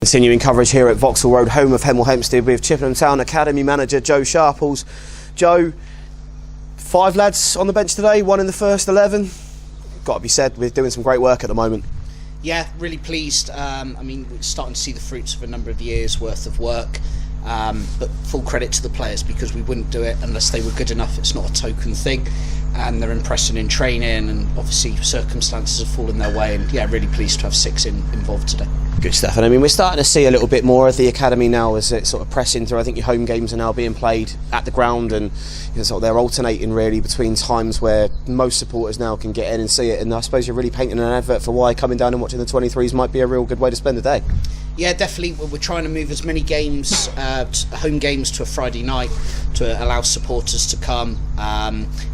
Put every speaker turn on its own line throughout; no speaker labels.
Continuing coverage here at Vauxhall Road, home of Hemel Hempstead, with Chippenham Town Academy manager Joe Sharples. Joe, 5 lads on the bench today, 1 in the first 11. Got to be said, we're doing some great work at the moment.
Yeah, really pleased. I mean, we're starting to see the fruits of a number of years' worth of work. But full credit to the players, because we wouldn't do it unless they were good enough. It's not a token thing, and they're impressing in training, and obviously circumstances have fallen their way, and yeah, really pleased to have 6 involved today. Good
stuff. And I mean, we're starting to see a little bit more of the academy now as it's sort of pressing through. I think your home games are now being played at the ground, and sort of they're alternating really between times where most supporters now can get in and see it. And I suppose you're really painting an advert for why coming down and watching the 23s might be a real good way to spend the day.
Yeah, definitely. We're trying to move as many games, home games, to a Friday night to allow supporters to come,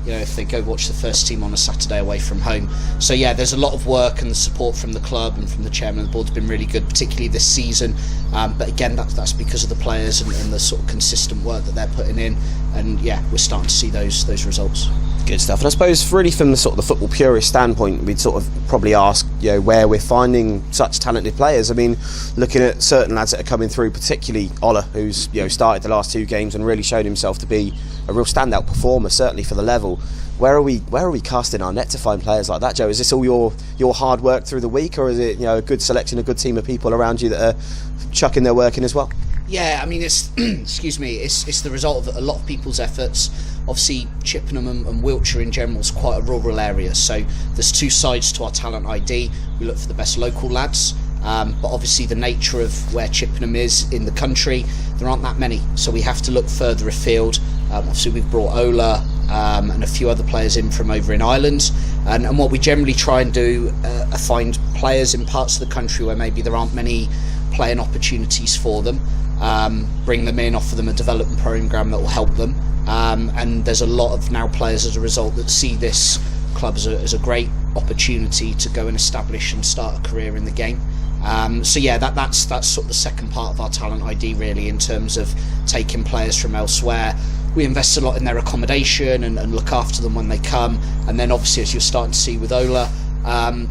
if they go watch the first team on a Saturday away from home. So yeah, there's a lot of work, and the support from the club and from the chairman of the board has been really good, particularly this season. But again, that's because of the players and the sort of consistent work that they're putting in. And yeah, we're starting to see those results.
Good stuff. And I suppose really from the sort of the football purist standpoint, we'd sort of probably ask, where we're finding such talented players. I mean, looking at certain lads that are coming through, particularly Ola, who's started the last 2 games and really showed himself to be a real standout performer, certainly for the level. Where are we casting our net to find players like that, Joe? Is this all your hard work through the week, or is it a good selection, a good team of people around you that are chucking their work in as well?
Yeah, I mean, it's it's the result of a lot of people's efforts. Obviously, Chippenham and Wiltshire in general is quite a rural area, so there's 2 sides to our talent ID. We look for the best local lads, but obviously the nature of where Chippenham is in the country, there aren't that many, so we have to look further afield. Obviously, we've brought Ola and a few other players in from over in Ireland, and what we generally try and do are find players in parts of the country where maybe there aren't many playing opportunities for them. Bring them in, offer them a development programme that will help them, and there's a lot of now players as a result that see this club as a great opportunity to go and establish and start a career in the game. So yeah, that's sort of the second part of our talent ID really, in terms of taking players from elsewhere. We invest a lot in their accommodation and look after them when they come, and then obviously, as you're starting to see with Ola,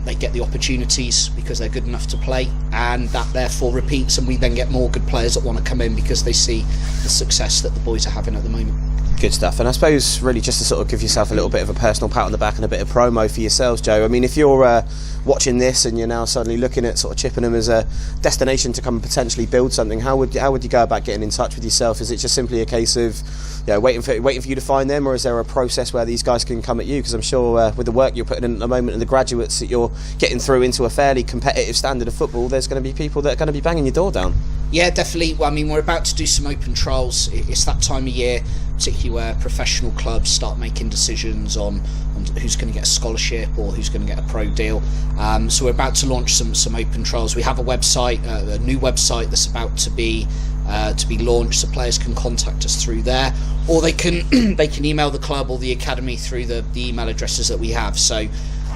they get the opportunities because they're good enough to play, and that therefore repeats, and we then get more good players that want to come in because they see the success that the boys are having at the moment.
Good stuff. And I suppose really just to sort of give yourself a little bit of a personal pat on the back and a bit of promo for yourselves, Joe. I mean, if you're watching this and you're now suddenly looking at sort of Chippenham as a destination to come and potentially build something, how would you go about getting in touch with yourself? Is it just simply a case of waiting for you to find them, or is there a process where these guys can come at you? Because I'm sure with the work you're putting in at the moment and the graduates that you're getting through into a fairly competitive standard of football, there's going to be people that are going to be banging your door down.
Yeah, definitely. Well, I mean, we're about to do some open trials. It's that time of year, particularly where professional clubs start making decisions on who's going to get a scholarship or who's going to get a pro deal. So we're about to launch some open trials. We have a website, a new website that's about to be launched, so players can contact us through there, or they can email the club or the academy through the email addresses that we have. So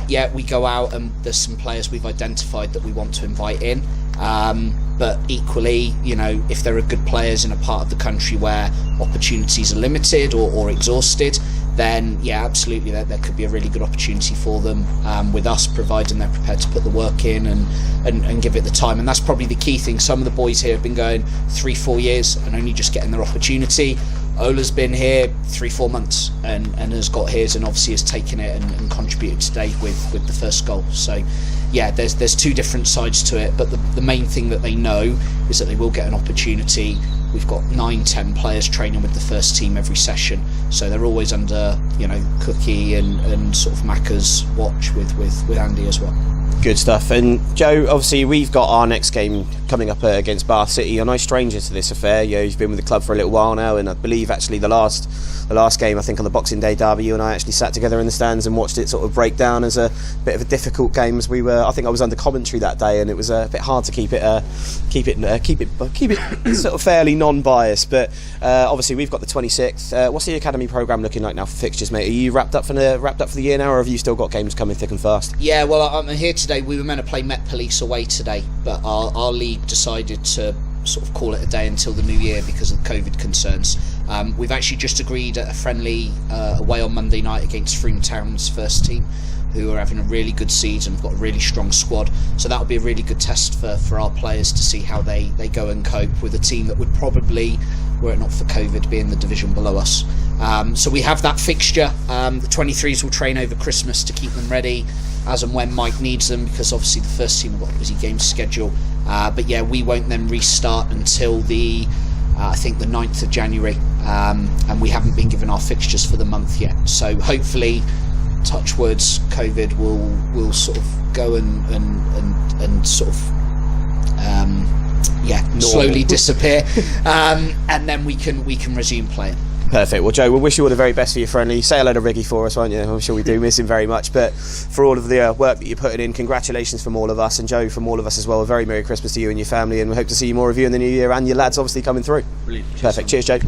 yeah, we go out and there's some players we've identified that we want to invite in. But equally, if there are good players in a part of the country where opportunities are limited or exhausted, then yeah, absolutely, there could be a really good opportunity for them with us, providing they're prepared to put the work in and give it the time. And that's probably the key thing. Some of the boys here have been going 3-4 years and only just getting their opportunity. Ola's been here 3-4 months and has got his, and obviously has taken it and contributed today with the first goal. So yeah, there's 2 different sides to it, but the main thing that they know is that they will get an opportunity. We've got 9-10 players training with the first team every session, so they're always under Cookie and sort of Macca's watch with Andy as well.
Good stuff. And Joe, obviously we've got our next game coming up against Bath City. A nice stranger to this affair. You've been with the club for a little while now, and I believe actually the last game, I think on the Boxing Day derby, you and I actually sat together in the stands and watched it sort of break down as a bit of a difficult game, as I think I was under commentary that day, and it was a bit hard to keep it sort of fairly non-biased. But obviously we've got the 26th. What's the academy programme looking like now for fixtures, mate? Are you wrapped up for the year now, or have you still got games coming thick and fast?
Yeah, well, I'm here today. We were meant to play Met Police away today, but our league decided to sort of call it a day until the new year because of COVID concerns. We've actually just agreed at a friendly away on Monday night against Freetown's first team, who are having a really good season. We've got a really strong squad, so that'll be a really good test for our players to see how they go and cope with a team that would probably, were it not for COVID, be in the division below us. So we have that fixture. The 23s will train over Christmas to keep them ready as and when Mike needs them, because obviously the first team have got a busy game schedule. But yeah, we won't then restart until I think the 9th of January, and we haven't been given our fixtures for the month yet. So hopefully, touch words, COVID will sort of go and sort of slowly disappear, and then we can resume playing.
Perfect. Well, Joe, we'll wish you all the very best for your friendly. Say hello to Riggy for us, won't you? I'm sure we do miss him very much. But for all of the work that you're putting in, congratulations from all of us, and Joe, from all of us as well. A very Merry Christmas to you and your family, and we hope to see more of you in the new year, and your lads obviously coming through.
Brilliant.
Perfect. Cheers, Joe.